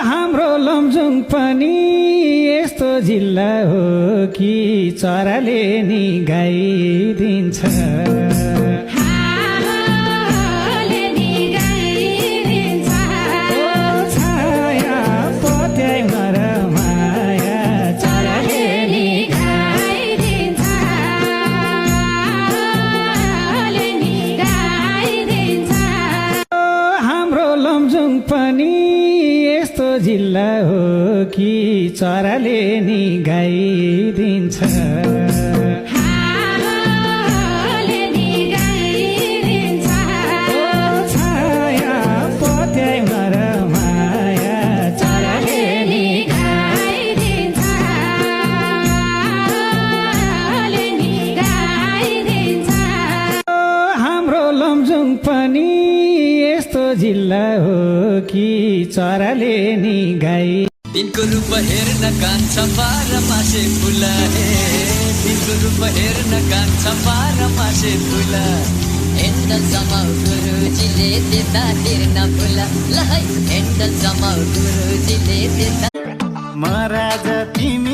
हाम्रो लमजुङ पनि यस्तो जिल्ला हो कि चराले नि गाइदिन्छ। पनि यस्तो जिल्ला हो कि चराले नि गाइदिन्छ। छाया पत्याइमा र माया चराले नि गाइदिन्छ। हाम्रो लमजुङ पनि यस्तो जिल्ला हो कि चराले नि गाई। दिनको रूप हेर्न कान्छ पार मासे फुला हे, दिनको रूप हेर्न कान्छ पार मासे फुला। हेन्डल जमाउ गुरुजीले देता तिर्न फुला, ल है हेन्डल जमाउ गुरुजीले देता। म राजा तिमी